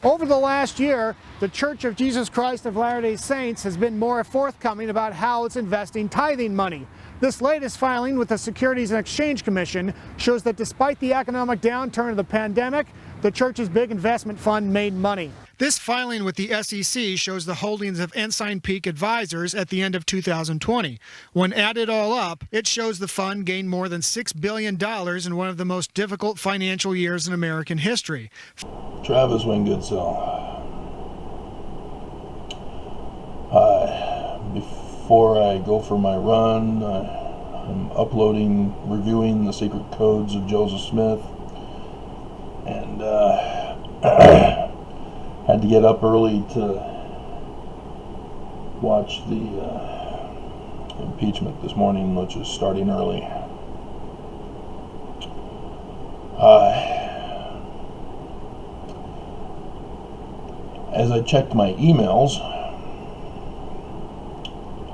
Over the last year, the Church of Jesus Christ of Latter-day Saints has been more forthcoming about how it's investing tithing money. This latest filing with the Securities and Exchange Commission shows that despite the economic downturn of the pandemic, the church's big investment fund made money. This filing with the SEC shows the holdings of Ensign Peak Advisors at the end of 2020. When added all up, it shows the fund gained more than $6 billion in one of the most difficult financial years in American history. Travis Wingoodsell. Before I go for my run, I'm reviewing the secret codes of Joseph Smith, and had to get up early to watch the impeachment this morning, which is starting early. As I checked my emails,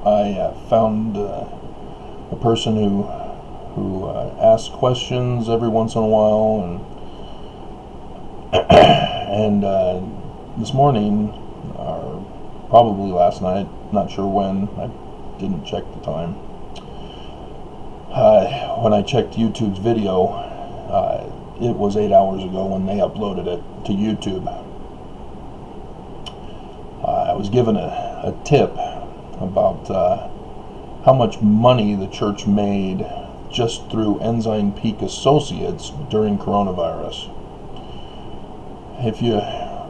I found a person who asks questions every once in a while, and this morning, or probably last night, not sure when, I didn't check the time. When I checked YouTube's video, it was 8 hours ago when they uploaded it to YouTube. I was given a tip about how much money the church made just through Ensign Peak Associates during coronavirus. If you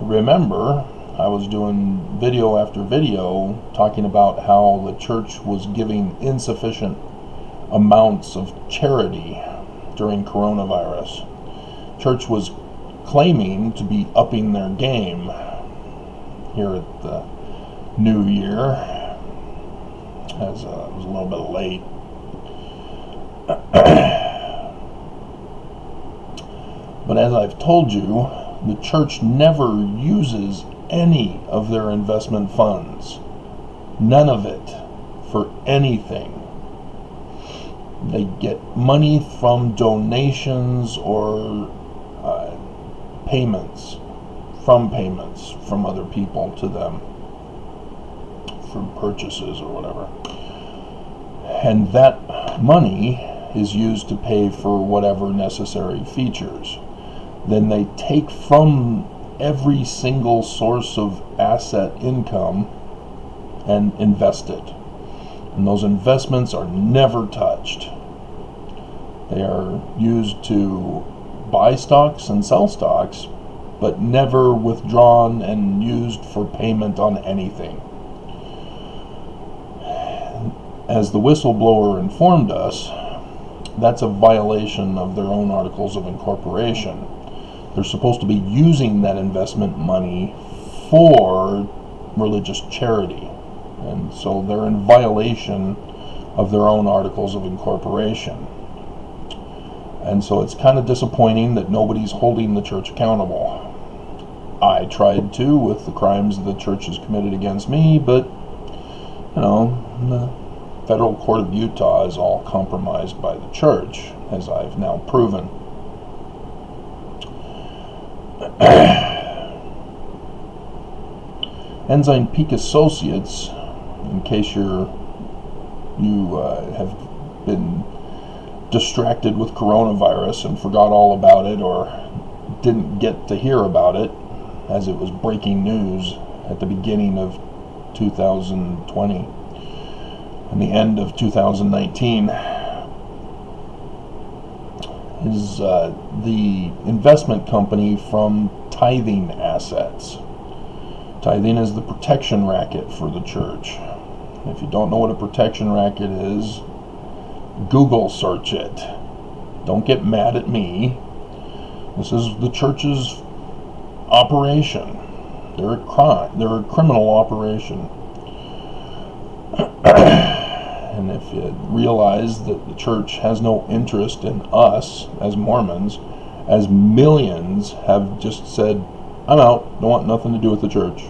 remember, I was doing video after video talking about how the church was giving insufficient amounts of charity during coronavirus. Church was claiming to be upping their game here at the new year, as it was a little bit late. But as I've told you, the church never uses any of their investment funds. None of it for anything. They get money from donations or payments from other people to them for purchases or whatever. And that money is used to pay for whatever necessary features. Then they take from every single source of asset income and invest it. And those investments are never touched. They are used to buy stocks and sell stocks, but never withdrawn and used for payment on anything. As the whistleblower informed us, that's a violation of their own articles of incorporation. They're supposed to be using that investment money for religious charity, and so they're in violation of their own articles of incorporation. And so it's kind of disappointing that nobody's holding the church accountable. I tried to with the crimes the church has committed against me, but the federal court of Utah is all compromised by the church, as I've now proven. Ensign Peak Associates, in case you have been distracted with coronavirus and forgot all about it, or didn't get to hear about it as it was breaking news at the beginning of 2020 and the end of 2019, is the investment company from tithing assets. Tithing is the protection racket for the church. If you don't know what a protection racket is, Google search it. Don't get mad at me. This is the church's operation. They're a criminal operation. And if you realize that the church has no interest in us as Mormons, as millions have just said, I'm out, don't want nothing to do with the church.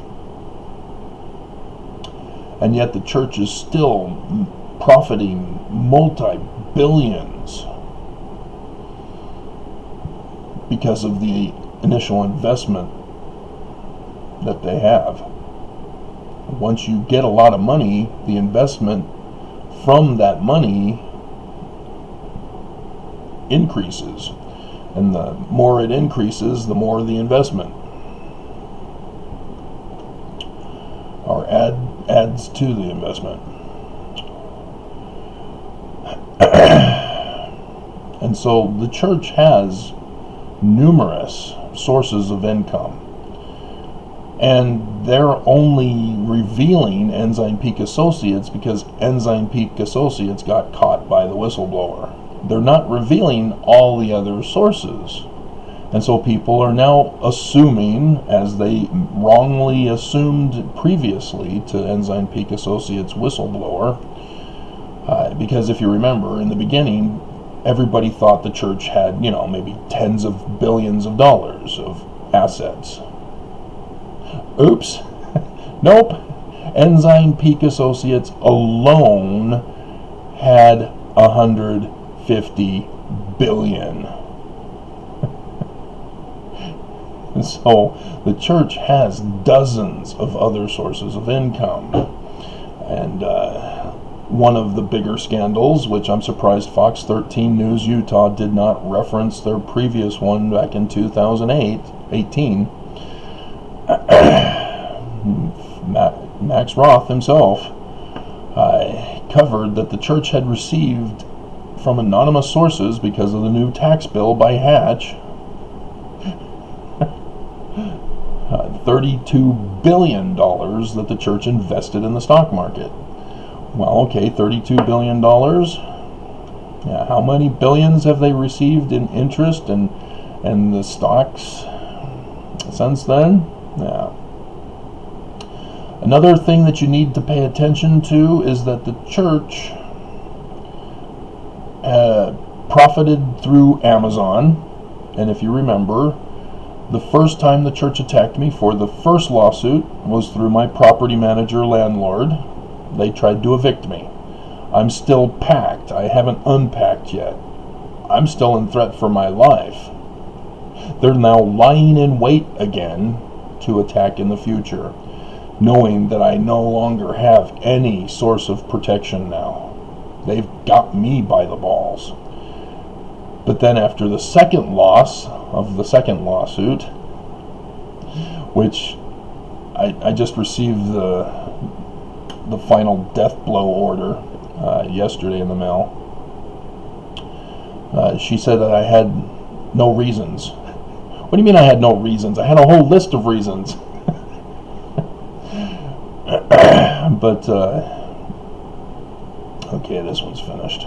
And yet the church is still profiting multi-billions because of the initial investment that they have. Once you get a lot of money, the investment from that money increases. And the more it increases, the more the investment. Or adds to the investment. And so the church has numerous sources of income. And they're only revealing Ensign Peak Associates because Ensign Peak Associates got caught by the whistleblower. They're not revealing all the other sources. And so people are now assuming, as they wrongly assumed previously to Ensign Peak Associates whistleblower, because if you remember, in the beginning, everybody thought the church had, maybe tens of billions of dollars of assets. Oops. Nope. Ensign Peak Associates alone had 150 billion. And so the church has dozens of other sources of income. And one of the bigger scandals, which I'm surprised Fox 13 News Utah did not reference their previous one back in 2018, Max Roth himself covered that the church had received from anonymous sources, because of the new tax bill by Hatch, $32 billion that the church invested in the stock market. Well, okay, $32 billion. Yeah, how many billions have they received in interest and the stocks since then? Yeah. Another thing that you need to pay attention to is that the church profited through Amazon. And if you remember, the first time the church attacked me for the first lawsuit was through my property manager landlord. They tried to evict me. I'm still packed. I haven't unpacked yet. I'm still in threat for my life. They're now lying in wait again to attack in the future, knowing that I no longer have any source of protection now. They've got me by the balls. But then after the second loss of the second lawsuit, which I just received the final death blow order yesterday in the mail, she said that I had no reasons. What do you mean I had no reasons? I had a whole list of reasons. But, okay, this one's finished.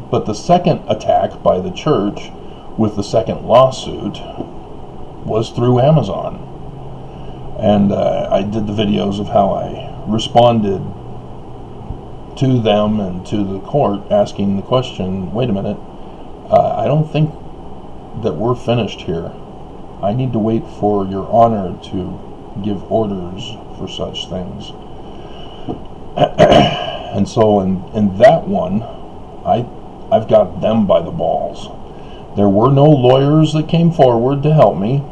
But the second attack by the church with the second lawsuit was through Amazon. And I did the videos of how I responded to them and to the court, asking the question, wait a minute, I don't think that we're finished here. I need to wait for your honor to give orders for such things. And so in that one, I've got them by the balls. There were no lawyers that came forward to help me.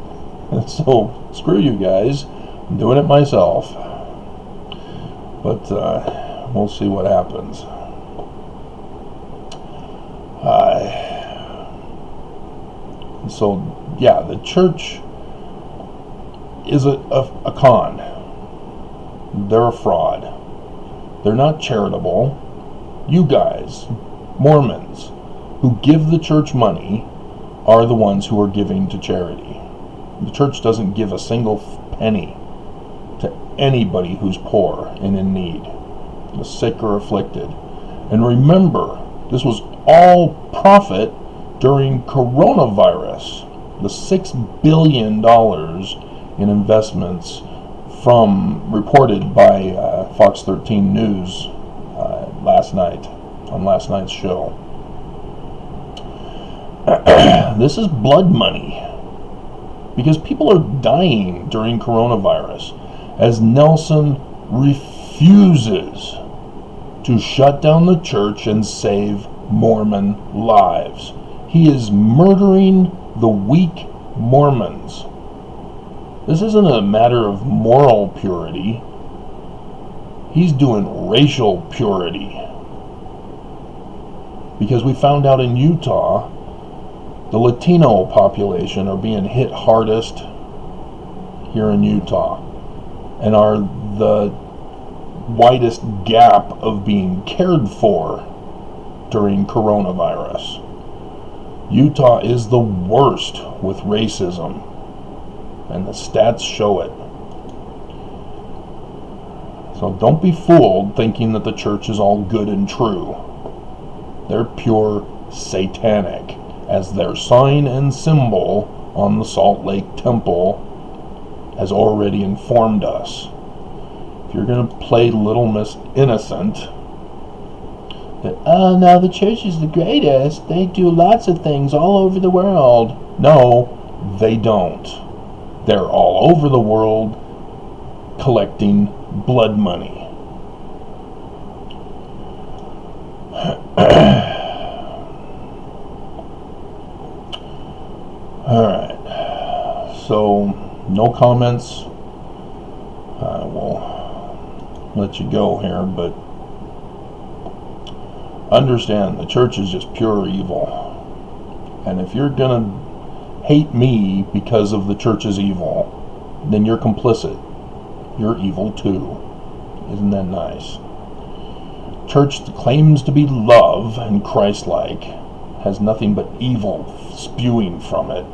And so screw you guys. I'm doing it myself. But we'll see what happens. So yeah, the church is a con. They're a fraud. They're not charitable. You guys, Mormons, who give the church money, are the ones who are giving to charity. The church doesn't give a single penny to anybody who's poor and in need, the sick or afflicted. And remember, this was all profit during coronavirus. The $6 billion in investments reported by Fox 13 News last night, on last night's show. This is blood money, because people are dying during coronavirus as Nelson refuses to shut down the church and save Mormon lives. He is murdering the weak Mormons This isn't a matter of moral purity. He's doing racial purity. Because we found out in Utah, the Latino population are being hit hardest here in Utah and are the widest gap of being cared for during coronavirus. Utah is the worst with racism, and the stats show it. So don't be fooled thinking that the church is all good and true. They're pure satanic, as their sign and symbol on the Salt Lake Temple has already informed us. If you're going to play Little Miss Innocent, that, oh, now the church is the greatest, they do lots of things all over the world. No, they don't. They're all over the world collecting blood money. Alright, so no comments. I will let you go here, but understand the church is just pure evil. And if you're gonna hate me because of the church's evil, then you're complicit. You're evil too. Isn't that nice? Church that claims to be love and Christ-like has nothing but evil spewing from it.